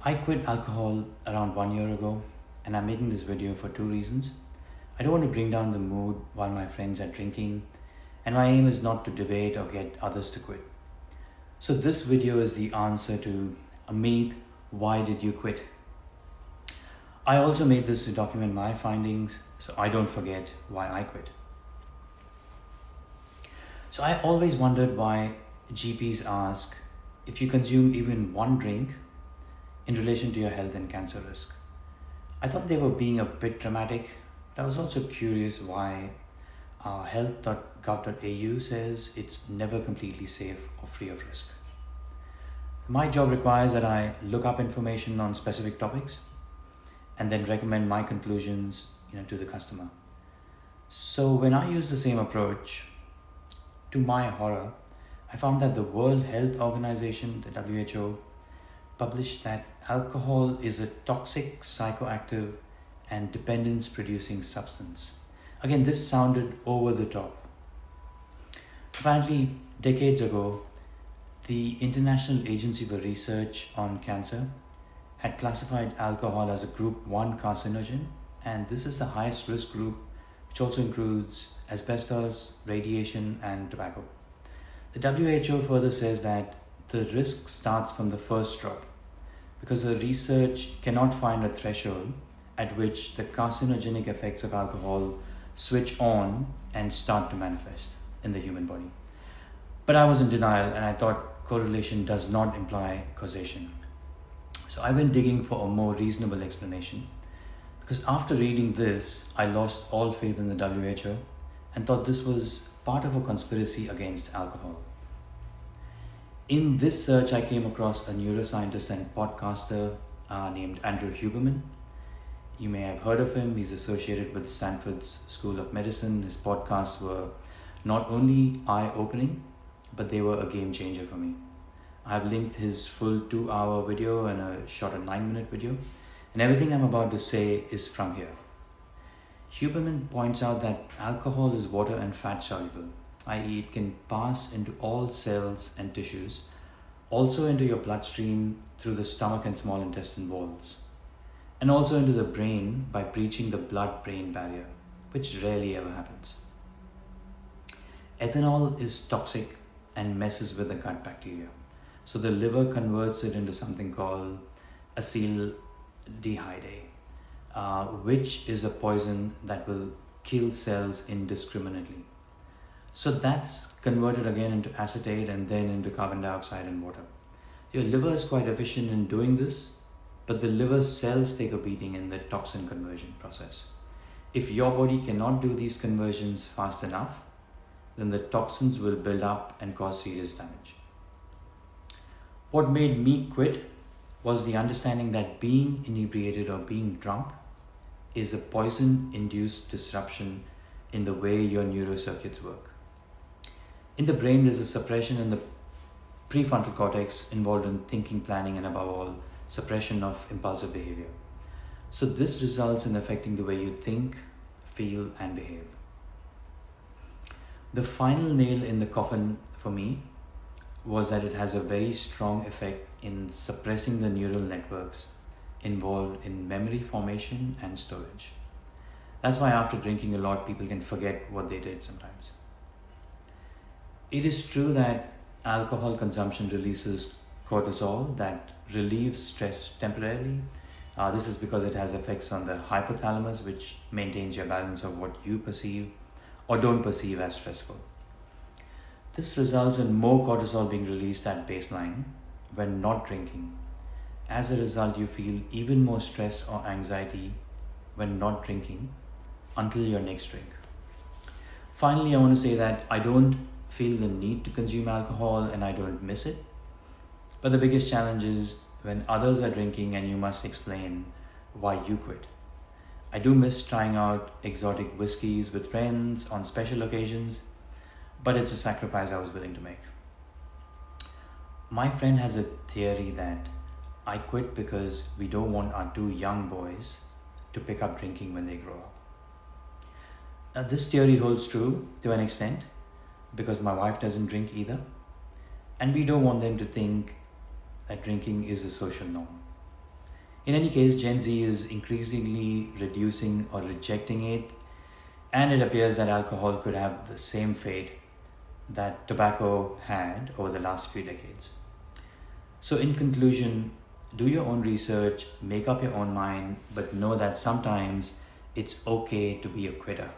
I quit alcohol around 1 year ago, and I'm making this video for two reasons. I don't want to bring down the mood while my friends are drinking, and my aim is not to debate or get others to quit. So, this video is the answer to Amit, why did you quit? I also made this to document my findings so I don't forget why I quit. So, I always wondered why GPs ask if you consume even one drink in relation to your health and cancer risk. I thought they were being a bit dramatic, but I was also curious why health.gov.au says it's never completely safe or free of risk. My job requires that I look up information on specific topics and then recommend my conclusions to the customer. So when I use the same approach, to my horror, I found that the World Health Organization, the WHO, published that alcohol is a toxic, psychoactive, and dependence producing substance. Again, this sounded over the top. Apparently, decades ago, the International Agency for Research on Cancer had classified alcohol as a group 1 carcinogen, and this is the highest risk group, which also includes asbestos, radiation, and tobacco. The WHO further says that the risk starts from the first drop because the research cannot find a threshold at which the carcinogenic effects of alcohol switch on and start to manifest in the human body. But I was in denial and I thought correlation does not imply causation. So I went digging for a more reasonable explanation because after reading this, I lost all faith in the WHO and thought this was part of a conspiracy against alcohol. In this search, I came across a neuroscientist and podcaster named Andrew Huberman. You may have heard of him. He's associated with Stanford's School of Medicine. His podcasts were not only eye-opening, but they were a game changer for me. I've linked his full 2-hour video and a shorter 9-minute video, and everything I'm about to say is from here. Huberman points out that alcohol is water and fat soluble, i.e. it can pass into all cells and tissues, also into your bloodstream through the stomach and small intestine walls, and also into the brain by breaching the blood-brain barrier, which rarely ever happens. Ethanol is toxic and messes with the gut bacteria. So the liver converts it into something called acetaldehyde, which is a poison that will kill cells indiscriminately. So that's converted again into acetate and then into carbon dioxide and water. Your liver is quite efficient in doing this, but the liver cells take a beating in the toxin conversion process. If your body cannot do these conversions fast enough, then the toxins will build up and cause serious damage. What made me quit was the understanding that being inebriated or being drunk is a poison-induced disruption in the way your neurocircuits work. In the brain, there's a suppression in the prefrontal cortex involved in thinking, planning, and above all, suppression of impulsive behavior. So this results in affecting the way you think, feel, and behave. The final nail in the coffin for me was that it has a very strong effect in suppressing the neural networks involved in memory formation and storage. That's why after drinking a lot, people can forget what they did sometimes. It is true that alcohol consumption releases cortisol that relieves stress temporarily. This is because it has effects on the hypothalamus, which maintains your balance of what you perceive or don't perceive as stressful. This results in more cortisol being released at baseline when not drinking. As a result, you feel even more stress or anxiety when not drinking until your next drink. Finally, I want to say that I don't feel the need to consume alcohol and I don't miss it. But the biggest challenge is when others are drinking and you must explain why you quit. I do miss trying out exotic whiskeys with friends on special occasions, but it's a sacrifice I was willing to make. My friend has a theory that I quit because we don't want our 2 young boys to pick up drinking when they grow up. Now, this theory holds true to an extent because my wife doesn't drink either, and we don't want them to think that drinking is a social norm. In any case, Gen Z is increasingly reducing or rejecting it, and it appears that alcohol could have the same fate that tobacco had over the last few decades. So, in conclusion, do your own research, make up your own mind, but know that sometimes it's okay to be a quitter.